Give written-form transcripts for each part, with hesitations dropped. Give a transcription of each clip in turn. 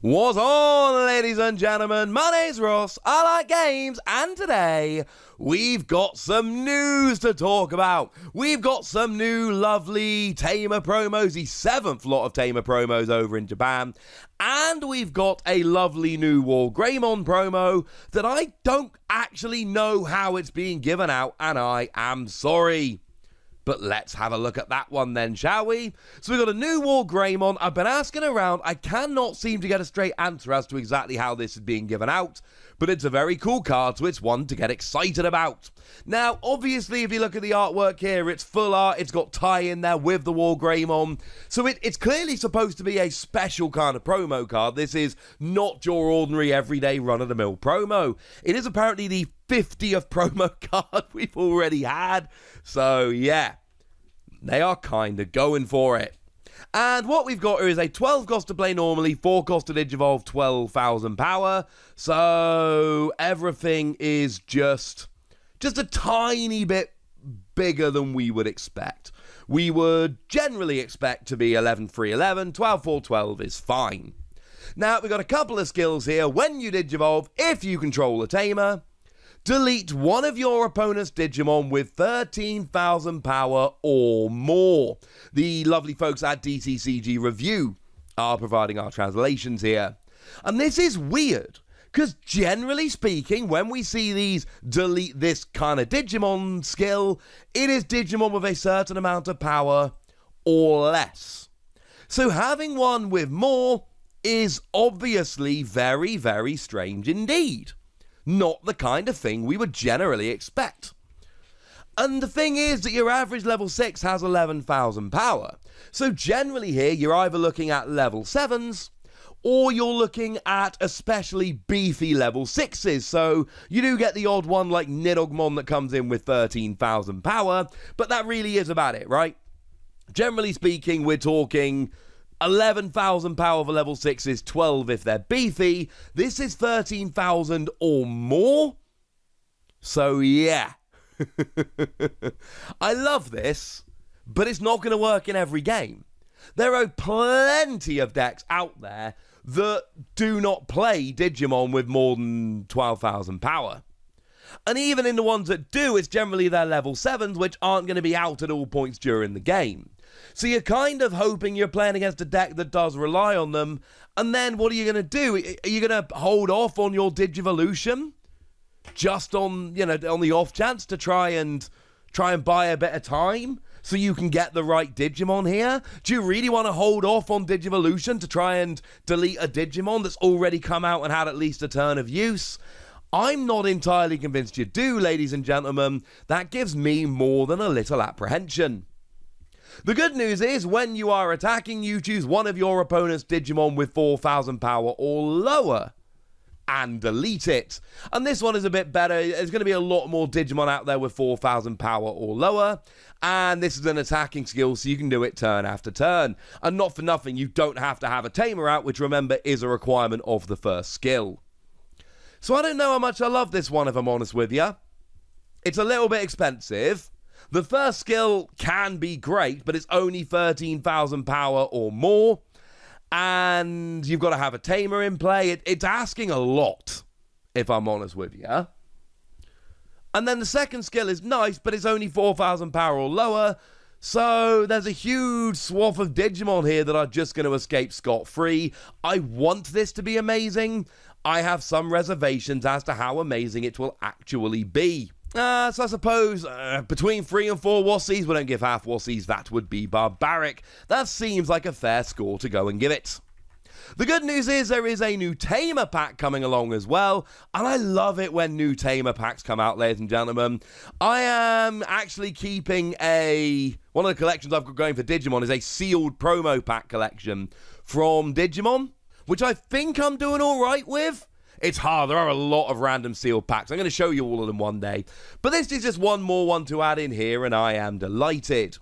What's on, ladies and gentlemen? My name's Ross, I like games, and today we've got some news to talk about. We've got some new lovely Tamer promos, the 7th lot of Tamer promos over in Japan, and we've got a lovely new WarGreymon promo that I don't actually know how it's being given out, and I am sorry. But let's have a look at that one then, shall we? So we've got a new WarGreymon. I've been asking around. I cannot seem to get a straight answer as to exactly how this is being given out. But it's a very cool card, so it's one to get excited about. Now, obviously, if you look at the artwork here, it's full art. It's got tie in there with the WarGreymon. So it's clearly supposed to be a special kind of promo card. This is not your ordinary everyday run-of-the-mill promo. It is apparently the 50th promo card we've already had. So, yeah, they are kind of going for it. And what we've got here is a 12 cost to play normally, 4 cost to Digivolve, 12,000 power. So everything is just a tiny bit bigger than we would expect. We would generally expect to be 11-3-11, 12-4-12 is fine. Now, we've got a couple of skills here. When you Digivolve, if you control a Tamer, delete one of your opponent's Digimon with 13,000 power or more. The lovely folks at TCG Review are providing our translations here. And this is weird, because generally speaking, when we see these delete this kind of Digimon skill, it is Digimon with a certain amount of power or less. So having one with more is obviously very, very strange indeed. Not the kind of thing we would generally expect. And the thing is that your average level 6 has 11,000 power. So generally here, you're either looking at level 7s, or you're looking at especially beefy level 6s. So you do get the odd one like Agumon that comes in with 13,000 power, but that really is about it, right? Generally speaking, we're talking 11,000 power for level 6s, 12 if they're beefy. This is 13,000 or more. So yeah. I love this, but it's not going to work in every game. There are plenty of decks out there that do not play Digimon with more than 12,000 power. And even in the ones that do, it's generally their level 7s, which aren't going to be out at all points during the game. So you're kind of hoping you're playing against a deck that does rely on them, and then what are you going to do? Are you going to hold off on your Digivolution? Just on, on the off chance to try and buy a bit of time so you can get the right Digimon here? Do you really want to hold off on Digivolution to try and delete a Digimon that's already come out and had at least a turn of use? I'm not entirely convinced you do, ladies and gentlemen. That gives me more than a little apprehension. The good news is, when you are attacking, you choose one of your opponent's Digimon with 4,000 power or lower and delete it. And this one is a bit better. There's going to be a lot more Digimon out there with 4,000 power or lower, and this is an attacking skill, so you can do it turn after turn. And not for nothing, you don't have to have a Tamer out, which, remember, is a requirement of the first skill. So I don't know how much I love this one, if I'm honest with you. It's a little bit expensive. The first skill can be great, but it's only 13,000 power or more. And you've got to have a Tamer in play. It's asking a lot, if I'm honest with you. And then the second skill is nice, but it's only 4,000 power or lower. So there's a huge swath of Digimon here that are just going to escape scot-free. I want this to be amazing. I have some reservations as to how amazing it will actually be. So I suppose between 3 and 4 Wassies, we don't give half Wassies, that would be barbaric. That seems like a fair score to go and give it. The good news is there is a new Tamer pack coming along as well, and I love it when new Tamer packs come out, ladies and gentlemen. I am actually keeping one of the collections I've got going for Digimon is a sealed promo pack collection from Digimon, which I think I'm doing all right with. It's hard. There are a lot of random sealed packs. I'm going to show you all of them one day. But this is just one more one to add in here, and I am delighted.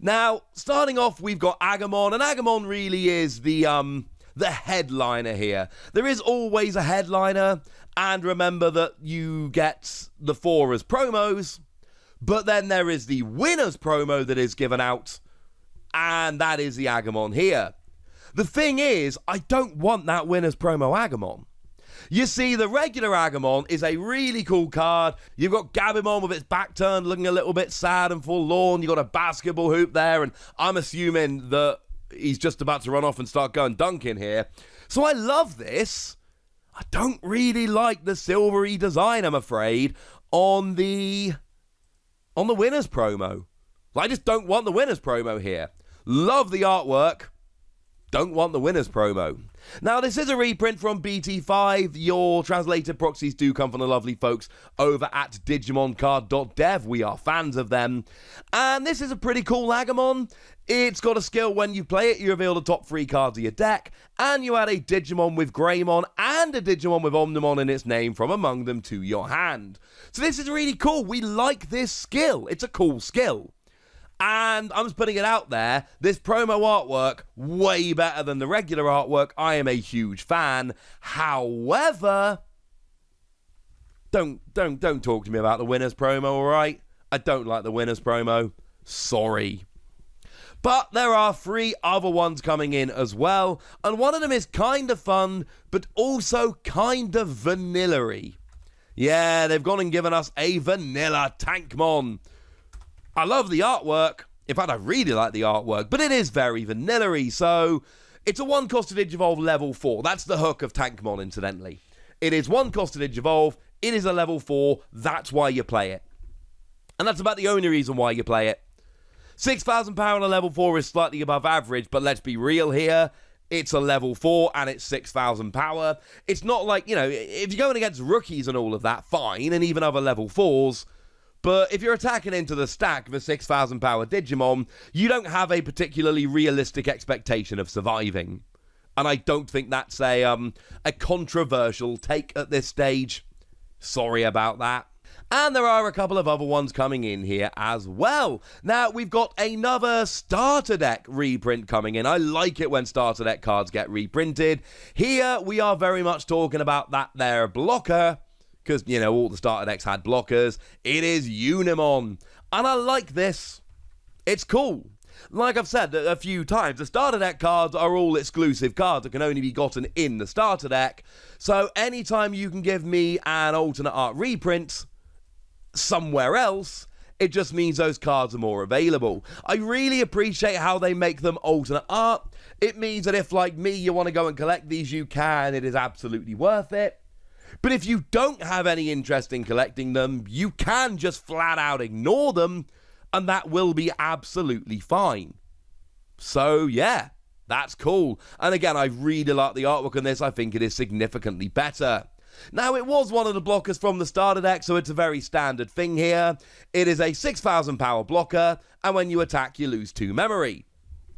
Now, starting off, we've got Agumon, and Agumon really is the headliner here. There is always a headliner, and remember that you get the 4 as promos, but then there is the winners promo that is given out, and that is the Agumon here. The thing is, I don't want that winner's promo Agumon. You see, the regular Agumon is a really cool card. You've got Gabumon with its back turned, looking a little bit sad and forlorn. You've got a basketball hoop there, and I'm assuming that he's just about to run off and start going dunking here. So I love this. I don't really like the silvery design, I'm afraid, on the winner's promo. I just don't want the winner's promo here. Love the artwork. Don't want the winner's promo. Now, this is a reprint from BT5. Your translated proxies do come from the lovely folks over at DigimonCard.dev. We are fans of them. And this is a pretty cool Agumon. It's got a skill when you play it, you reveal the top 3 cards of your deck, and you add a Digimon with Greymon and a Digimon with Unimon in its name from among them to your hand. So this is really cool. We like this skill. It's a cool skill. And I'm just putting it out there, this promo artwork, way better than the regular artwork. I am a huge fan. However, don't talk to me about the winner's promo, all right? I don't like the winner's promo. Sorry. But there are 3 other ones coming in as well, and one of them is kind of fun, but also kind of vanilla-y. Yeah, they've gone and given us a vanilla Tankmon. I love the artwork. In fact, I really like the artwork, but it is very vanilla-y, so it's a 1 cost to Digivolve level 4. That's the hook of Tankmon, incidentally. It is 1 cost to Digivolve. It is a level 4. That's why you play it. And that's about the only reason why you play it. 6,000 power on a level 4 is slightly above average, but let's be real here. It's a level 4 and it's 6,000 power. It's not like, you know, if you're going against rookies and all of that, fine, and even other level 4s. But if you're attacking into the stack with a 6,000 power Digimon, you don't have a particularly realistic expectation of surviving. And I don't think that's a controversial take at this stage. Sorry about that. And there are a couple of other ones coming in here as well. Now, we've got another starter deck reprint coming in. I like it when starter deck cards get reprinted. Here, we are very much talking about that there blocker, because, you know, all the starter decks had blockers. It is Unimon. And I like this. It's cool. Like I've said a few times, the starter deck cards are all exclusive cards that can only be gotten in the starter deck. So anytime you can give me an alternate art reprint somewhere else, it just means those cards are more available. I really appreciate how they make them alternate art. It means that if, like me, you want to go and collect these, you can. It is absolutely worth it. But if you don't have any interest in collecting them, you can just flat out ignore them, and that will be absolutely fine. So, yeah, that's cool. And again, I really like the artwork on this. I think it is significantly better. Now, it was one of the blockers from the starter deck, so it's a very standard thing here. It is a 6,000 power blocker, and when you attack, you lose 2 memory.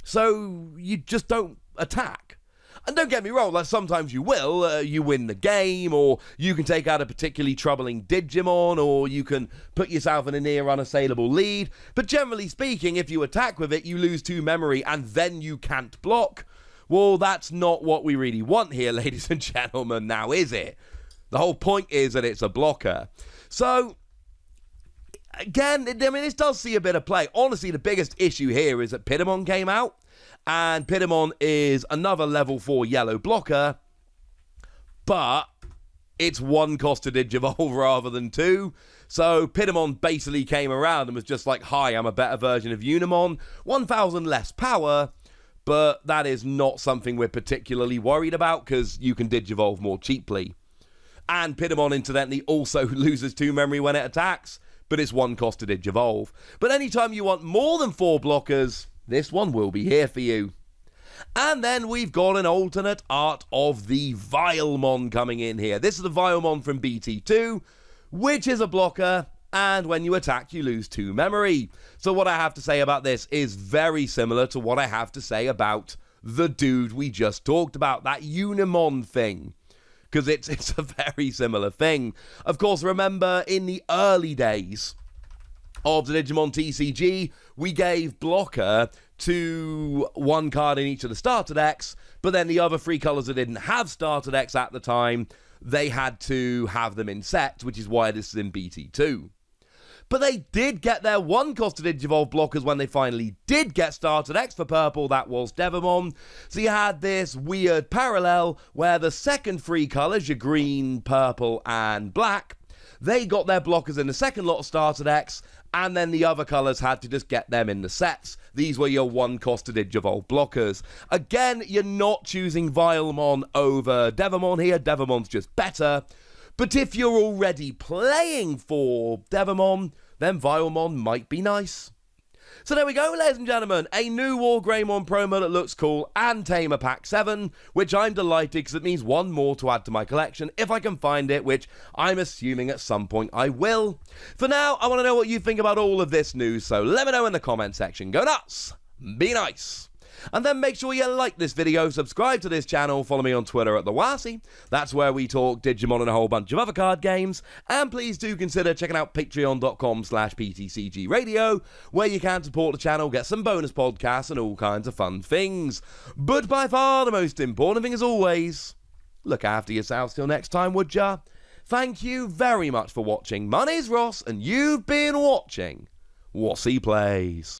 So, you just don't attack. And don't get me wrong, like sometimes you will, you win the game, or you can take out a particularly troubling Digimon, or you can put yourself in a near unassailable lead. But generally speaking, if you attack with it, you lose 2 memory, and then you can't block. Well, that's not what we really want here, ladies and gentlemen, now is it? The whole point is that it's a blocker. So, again, I mean, this does see a bit of play. Honestly, the biggest issue here is that Pitamon came out, and Pitamon is another level 4 yellow blocker, but it's 1 cost to Digivolve rather than 2. So Pitamon basically came around and was just like, hi, I'm a better version of Unimon, 1,000 less power, but that is not something we're particularly worried about because you can Digivolve more cheaply. And Pitamon, incidentally, also loses 2 memory when it attacks, but it's 1 cost to Digivolve. But anytime you want more than 4 blockers, this one will be here for you. And then we've got an alternate art of the Vilemon coming in here. This is the Vilemon from BT2, which is a blocker, and when you attack, you lose 2 memory. So what I have to say about this is very similar to what I have to say about the dude we just talked about, that Unimon thing. Because it's a very similar thing. Of course, remember, in the early days of the Digimon TCG, we gave blocker to 1 card in each of the starter decks, but then the other 3 colors that didn't have starter decks at the time, they had to have them in set, which is why this is in BT2. But they did get their 1-cost Digivolve blockers when they finally did get started X for purple, that was Devimon. So you had this weird parallel where the second 3 colours, your green, purple and black, they got their blockers in the second lot of starter X, and then the other colours had to just get them in the sets. These were your 1-cost Digivolve blockers. Again, you're not choosing Vilemon over Devimon here, Devimon's just better. But if you're already playing for Devimon, then Vilemon might be nice. So there we go, ladies and gentlemen, a new WarGreymon promo that looks cool, and Tamer Pack 7, which I'm delighted because it means one more to add to my collection if I can find it, which I'm assuming at some point I will. For now, I want to know what you think about all of this news, so let me know in the comment section. Go nuts, be nice. And then make sure you like this video, subscribe to this channel, follow me on Twitter at TheWasi. That's where we talk Digimon and a whole bunch of other card games. And please do consider checking out patreon.com/PTCGradio, where you can support the channel, get some bonus podcasts and all kinds of fun things. But by far the most important thing as always, look after yourselves till next time, would ya? Thank you very much for watching. My name's Ross, and you've been watching WasI Plays.